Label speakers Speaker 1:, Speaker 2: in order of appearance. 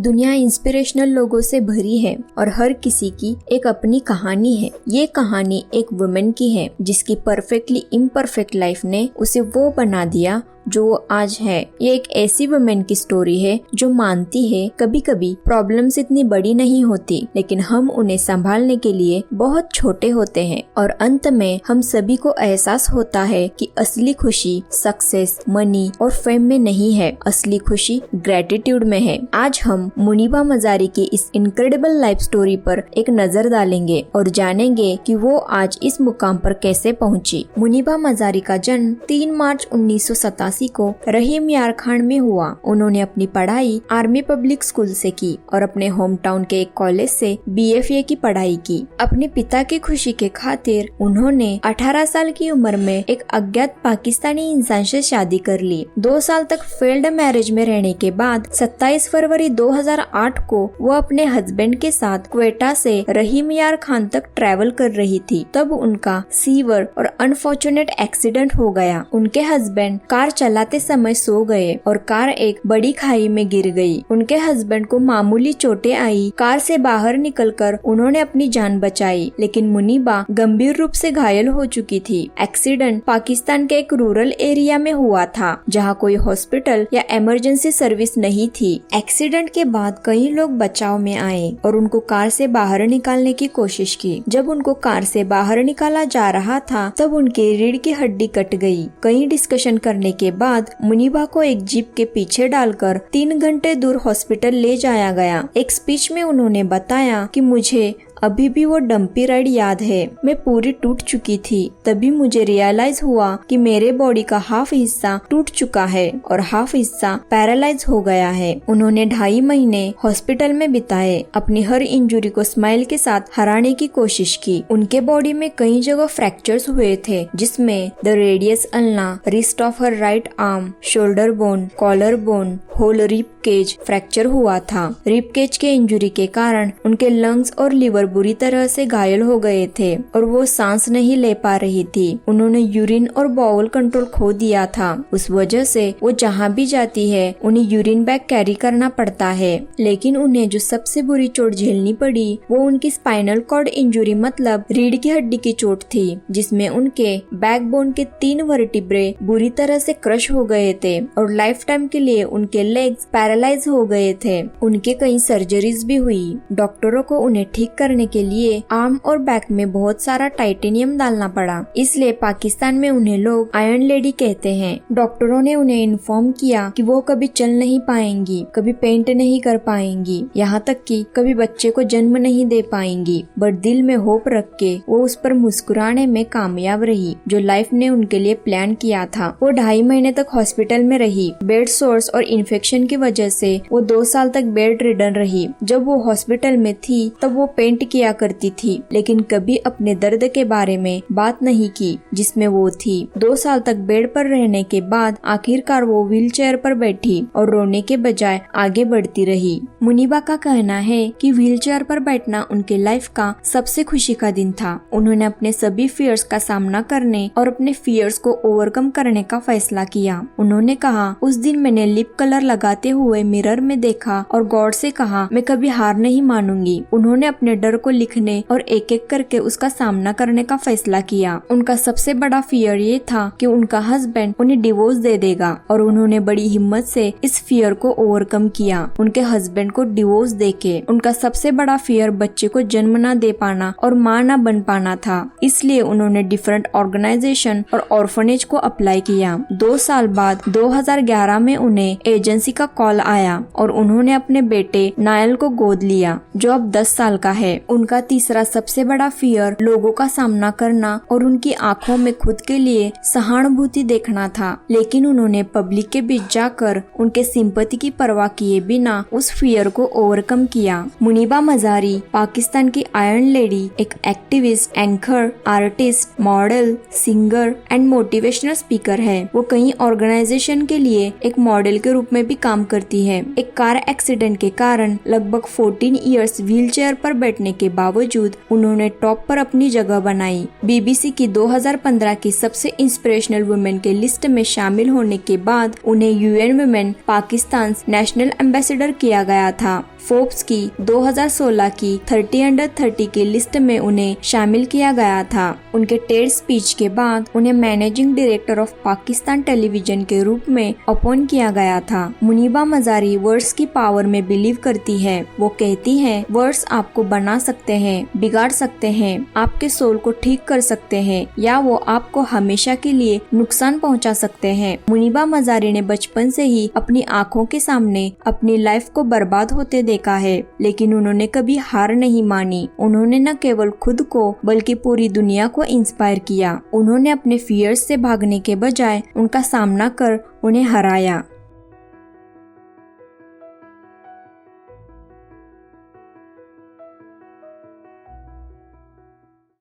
Speaker 1: दुनिया इंस्पिरेशनल लोगों से भरी है और हर किसी की एक अपनी कहानी है। ये कहानी एक वुमेन की है जिसकी परफेक्टली इम्परफेक्ट लाइफ ने उसे वो बना दिया जो वो आज है। ये एक ऐसी वुमेन की स्टोरी है जो मानती है कभी कभी प्रॉब्लम्स इतनी बड़ी नहीं होती, लेकिन हम उन्हें संभालने के लिए बहुत छोटे होते हैं और अंत में हम सभी को एहसास होता है कि असली खुशी सक्सेस, मनी और फेम में नहीं है, असली खुशी ग्रेटिट्यूड में है। आज हम मुनीबा मजारी की इस इनक्रेडिबल लाइफ स्टोरी पर एक नजर डालेंगे और जानेंगे कि वो आज इस मुकाम पर कैसे पहुंची। मुनीबा मजारी का जन्म 3 मार्च 1987 को रहीम यार खान में हुआ। उन्होंने अपनी पढ़ाई आर्मी पब्लिक स्कूल से की और अपने होम टाउन के एक कॉलेज से BFA की पढ़ाई की। अपने पिता की खुशी के खातिर उन्होंने 18 साल की उम्र में एक अज्ञात पाकिस्तानी इंसान से शादी कर ली। 2 साल तक फेल्ड मैरिज में रहने के बाद 27 फरवरी 2008 को वो अपने हस्बैंड के साथ क्वेटा से रहीम यार खान तक ट्रैवल कर रही थी। तब उनका सीवर और अनफॉर्चुनेट एक्सीडेंट हो गया। उनके हस्बैंड कार चलाते समय सो गए और कार एक बड़ी खाई में गिर गई। उनके हस्बैंड को मामूली चोटें आई। कार से बाहर निकलकर उन्होंने अपनी जान बचाई, लेकिन मुनीबा गंभीर रूप से घायल हो चुकी थी। एक्सीडेंट पाकिस्तान के एक रूरल एरिया में हुआ था जहां कोई हॉस्पिटल या इमरजेंसी सर्विस नहीं थी। एक्सीडेंट के बाद कई लोग बचाव में आए और उनको कार से बाहर निकालने की कोशिश की। जब उनको कार से बाहर निकाला जा रहा था तब उनकी रीढ़ की हड्डी कट गई। कई डिस्कशन करने के बाद मुनीबा को एक जीप के पीछे डालकर 3 घंटे दूर हॉस्पिटल ले जाया गया। एक स्पीच में उन्होंने बताया कि मुझे अभी भी वो डंपी राइड याद है। मैं पूरी टूट चुकी थी। तभी मुझे रियलाइज हुआ कि मेरे बॉडी का हाफ हिस्सा टूट चुका है और हाफ हिस्सा पैरालाइज हो गया है। उन्होंने 2.5 महीने हॉस्पिटल में बिताए। अपनी हर इंजुरी को स्माइल के साथ हराने की कोशिश की। उनके बॉडी में कई जगह फ्रैक्चर्स हुए थे, जिसमें the radius ulna, wrist of her right arm, shoulder bone, collar bone, whole rib cage fracture हुआ था। रिप केज के इंजुरी के कारण उनके लंग्स और लिवर बुरी तरह से घायल हो गए थे और वो सांस नहीं ले पा रही थी। उन्होंने यूरिन और बाउल कंट्रोल खो दिया था। उस वजह से वो जहाँ भी जाती है उन्हें यूरिन बैग कैरी करना पड़ता है। लेकिन उन्हें जो सबसे बुरी चोट झेलनी पड़ी वो उनकी स्पाइनल कॉर्ड इंजुरी मतलब रीढ़ की हड्डी की चोट थी, जिसमें उनके बैकबोन के 3 वर्टिब्रे बुरी तरह से क्रश हो गए थे और लाइफ टाइम के लिए उनके लेग्स पैरालाइज हो गए थे। उनके कई सर्जरीज भी हुई। डॉक्टरों को उन्हें ठीक करने के लिए आर्म और बैक में बहुत सारा टाइटेनियम डालना पड़ा, इसलिए पाकिस्तान में उन्हें लोग आयरन लेडी कहते हैं। डॉक्टरों ने उन्हें इन्फॉर्म किया कि वो कभी चल नहीं पाएंगी, कभी पेंट नहीं कर पाएंगी, यहाँ तक कि कभी बच्चे को जन्म नहीं दे पाएंगी। बट दिल में होप रख के वो उस पर मुस्कुराने में कामयाब रही जो लाइफ ने उनके लिए प्लान किया था। वो 2.5 महीने तक हॉस्पिटल में रही। बेड सोर्स और इन्फेक्शन की वजह से वो 2 साल तक बेड रिडन रही। जब वो हॉस्पिटल में थी तब वो पेंट किया करती थी, लेकिन कभी अपने दर्द के बारे में बात नहीं की जिसमें वो थी। 2 साल तक बेड पर रहने के बाद आखिरकार वो व्हीलचेयर पर बैठी और रोने के बजाय आगे बढ़ती रही। मुनीबा का कहना है कि व्हीलचेयर पर बैठना उनके लाइफ का सबसे खुशी का दिन था। उन्होंने अपने सभी फियर्स का सामना करने और अपने फियर्स को ओवरकम करने का फैसला किया। उन्होंने कहा, उस दिन मैंने लिप कलर लगाते हुए मिरर में देखा और गॉड से कहा मैं कभी हार नहीं मानूंगी। उन्होंने अपने डर को लिखने और एक एक करके उसका सामना करने का फैसला किया। उनका सबसे बड़ा फियर ये था कि उनका हस्बैंड उन्हें डिवोर्स दे देगा और उन्होंने बड़ी हिम्मत से इस फियर को ओवरकम किया। उनके हस्बैंड को डिवोर्स देके उनका सबसे बड़ा फियर बच्चे को जन्म न दे पाना और माँ न बन पाना था, इसलिए उन्होंने डिफरेंट ऑर्गेनाइजेशन और ऑर्फनेज को अप्लाई किया। 2 साल बाद 2011 में उन्हें एजेंसी का कॉल आया और उन्होंने अपने बेटे नायल को गोद लिया जो अब 10 साल का है। उनका तीसरा सबसे बड़ा फियर लोगों का सामना करना और उनकी आंखों में खुद के लिए सहानुभूति देखना था, लेकिन उन्होंने पब्लिक के बीच जाकर उनके सिंपैथी की परवाह किए बिना उस फियर को ओवरकम किया। मुनीबा मजारी पाकिस्तान की आयरन लेडी, एक activist, anchor, artist, model, singer and motivational speaker है। वो कई ऑर्गेनाइजेशन के लिए एक मॉडल के रूप में भी काम करती है। एक कार एक्सीडेंट के कारण लगभग 14 इयर्स व्हीलचेयर पर बैठने के बावजूद उन्होंने टॉप पर अपनी जगह बनाई। BBC की 2015 की सबसे इंस्पिरेशनल वुमेन के लिस्ट में शामिल होने के बाद उन्हें UN women Pakistan national ambassador किया गया था। फोर्ब्स की 2016 की 30 अंडर 30 की लिस्ट में उन्हें शामिल किया गया था। उनके टेड स्पीच के बाद उन्हें managing director of Pakistan television के रूप में अपॉइंट किया गया था। मुनीबा मजारी वर्ड्स की पावर में बिलीव करती है। वो कहती है वर्ड्स आपको बना सकते हैं, बिगाड़ सकते हैं, आपके सोल को ठीक कर सकते हैं या वो आपको हमेशा के लिए नुकसान पहुंचा सकते हैं। मुनीबा मजारी ने बचपन से ही अपनी आंखों के सामने अपनी लाइफ को बर्बाद होते देखा है, लेकिन उन्होंने कभी हार नहीं मानी। उन्होंने न केवल खुद को बल्कि पूरी दुनिया को इंस्पायर किया। उन्होंने अपने फियर्स से भागने के बजाय उनका सामना कर उन्हें हराया।